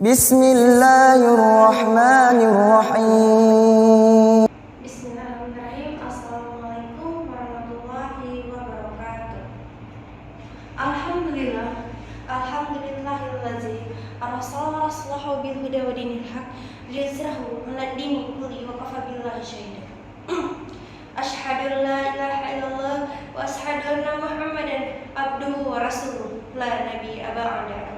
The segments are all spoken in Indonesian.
Bismillahirrahmanirrahim. Bismillahirrahmanirrahim. Assalamualaikum warahmatullahi wabarakatuh. Alhamdulillahillazi arsala rasulahu bil huda wa dinil haq liyuzhirahu 'alad dini kulli wa kafa billahi shahida. Asyhadu an la ilaha illallah wa asyhadu anna Muhammadan abduhu wa rasuluh la nabiyya ba'da.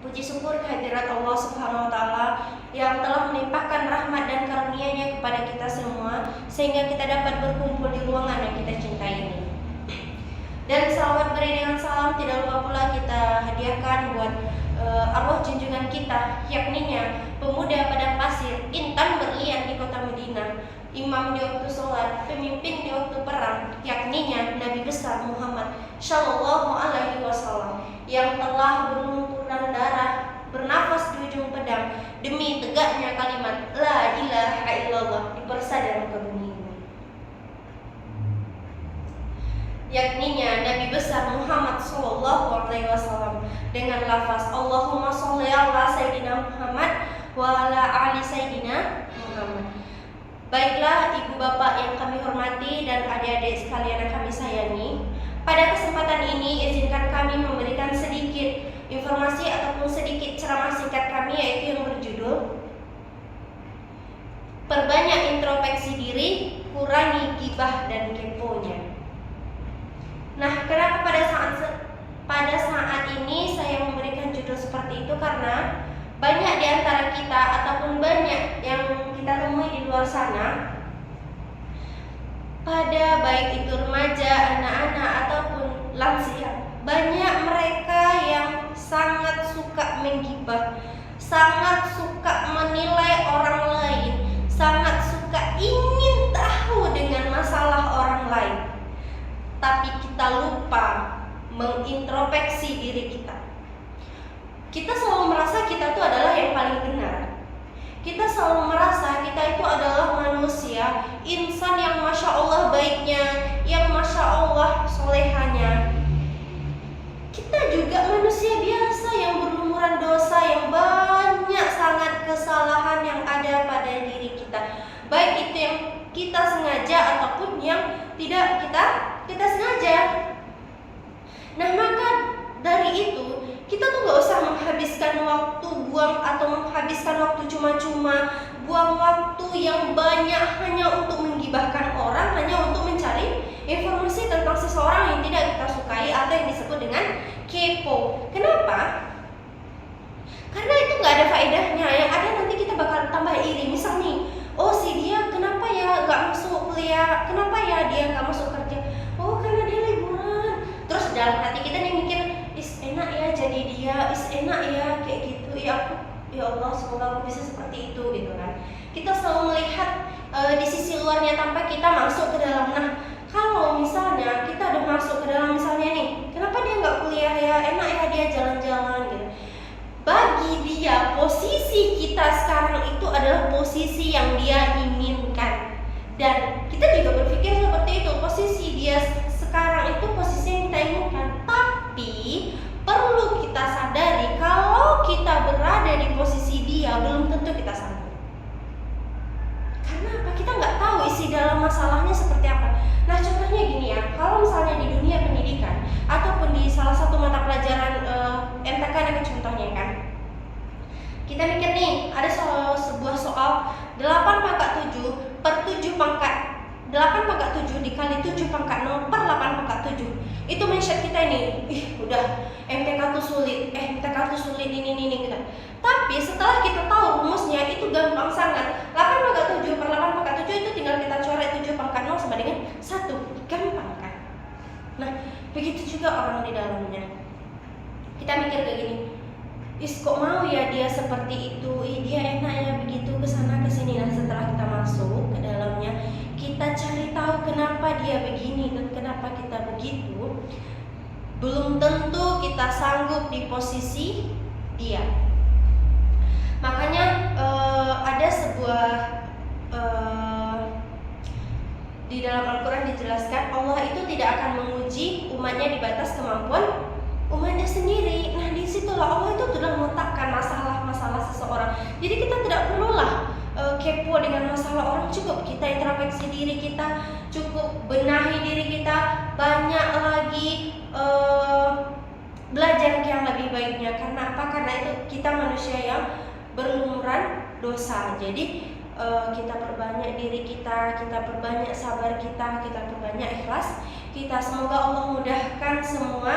Puji syukur kehadirat Allah Subhanahu wa taala yang telah melimpahkan rahmat dan karunia-Nya kepada kita semua sehingga kita dapat berkumpul di ruangan yang kita cintai ini. Dan salawat beriringan salam tidak lupa pula kita hadiahkan buat arwah junjungan kita, yakninya pemuda padang pasir, intan berlian di kota Madinah, imam di waktu sholat, pemimpin di waktu perang, yakninya Nabi besar Muhammad Shallallahu Alaihi Wasallam yang telah berlumuran darah, bernafas di ujung pedang demi tegaknya kalimat La ilaha illallah di persada muka bumi ini. Yakninya Nabi besar Muhammad Shallallahu Alaihi Wasallam dengan lafaz Allahumma sholli ala Sayyidina Muhammad wa ala ali Sayyidina Muhammad. Baiklah ibu bapak yang kami hormati dan adik-adik sekalian yang kami sayangi, pada kesempatan ini izinkan kami memberikan sedikit informasi ataupun sedikit ceramah singkat kami, yaitu yang berjudul Perbanyak introspeksi diri, kurangi gibah dan keponya. Nah, kenapa pada saat ini saya memberikan judul seperti itu? Karena banyak di antara kita ataupun banyak yang kita temui di luar sana, pada baik itu remaja, anak-anak ataupun lansia, banyak mereka yang sangat suka menggibah, sangat suka menilai orang lain, sangat suka ingin tahu dengan masalah orang lain. Tapi kita lupa mengintrospeksi diri kita. Kita selalu merasa kita itu adalah yang paling benar. Kita selalu merasa kita itu adalah manusia, insan yang Masya Allah baiknya, yang Masya Allah solehanya. Kita juga manusia biasa yang berlumuran dosa, yang banyak sangat kesalahan yang ada pada diri kita. Baik itu yang kita sengaja ataupun yang tidak kita sengaja. Nah, maka dari itu kita tuh gak usah menghabiskan waktu buang atau menghabiskan waktu cuma-cuma, buang waktu yang banyak hanya untuk menggibahkan orang, hanya untuk mencari informasi tentang seseorang yang tidak kita sukai atau yang disebut dengan kepo. Kenapa? Karena itu gak ada faedahnya. Yang ada nanti kita bakal tambah iri. Misal nih, oh si dia kenapa ya gak masuk kuliah, kenapa ya dia gak masuk kerja, oh karena dia liburan. Terus dalam hati kita nih mikir, enak ya jadi dia, enak ya kayak gitu, ya Allah semoga aku bisa seperti itu gitu kan. Kita selalu melihat di sisi luarnya tanpa kita masuk ke dalam. Nah, kalau misalnya kita udah masuk ke dalam, misalnya nih, kenapa dia nggak kuliah ya, enak ya dia jalan-jalan gitu. Bagi dia posisi kita sekarang itu adalah posisi yang dia inginkan, dan kita juga berpikir seperti itu, posisi dia sekarang itu posisi yang kita inginkan. Tapi perlu kita sadari kalau kita berada di posisi dia belum tentu kita sanggup. Karena apa? Kita nggak tahu isi dalam masalahnya seperti apa. Nah, contohnya gini ya, kalau misalnya di dunia pendidikan ataupun di salah satu mata pelajaran MTK ini contohnya kan, kita mikir nih ada sebuah soal 8 pangkat 7 per 7 pangkat 8 pangkat 7 dikali 7 pangkat 0 per 8 pangkat 7. Itu mindset kita ini, udah MTK tuh sulit, MTK tuh sulit ini gitu. Tapi setelah kita tahu rumusnya itu gampang sangat. 8 pangkat 7 per 8 pangkat 7 itu tinggal kita coret 7 pangkat 0 sama dengan 1. Gampang kan? Nah, begitu juga orang di dalamnya. Kita mikir kayak gini, kok mau ya dia seperti itu, dia enak ya begitu kesana kesini. Nah, setelah kita masuk ke dalamnya, kita cari tahu kenapa dia begini dan kenapa kita begitu, belum tentu kita sanggup di posisi dia. Makanya ada sebuah di dalam Al-Quran dijelaskan Allah itu tidak akan menguji umatnya di batas kemampuan umatnya sendiri. Nah, disitulah Allah itu sudah kepo dengan masalah orang, cukup kita introspeksi diri kita, cukup benahi diri kita, banyak lagi belajar yang lebih baiknya. Karena apa? Karena itu kita manusia yang berlumuran dosa. Jadi kita perbanyak diri kita perbanyak sabar kita perbanyak ikhlas kita. Semoga Allah mudahkan semua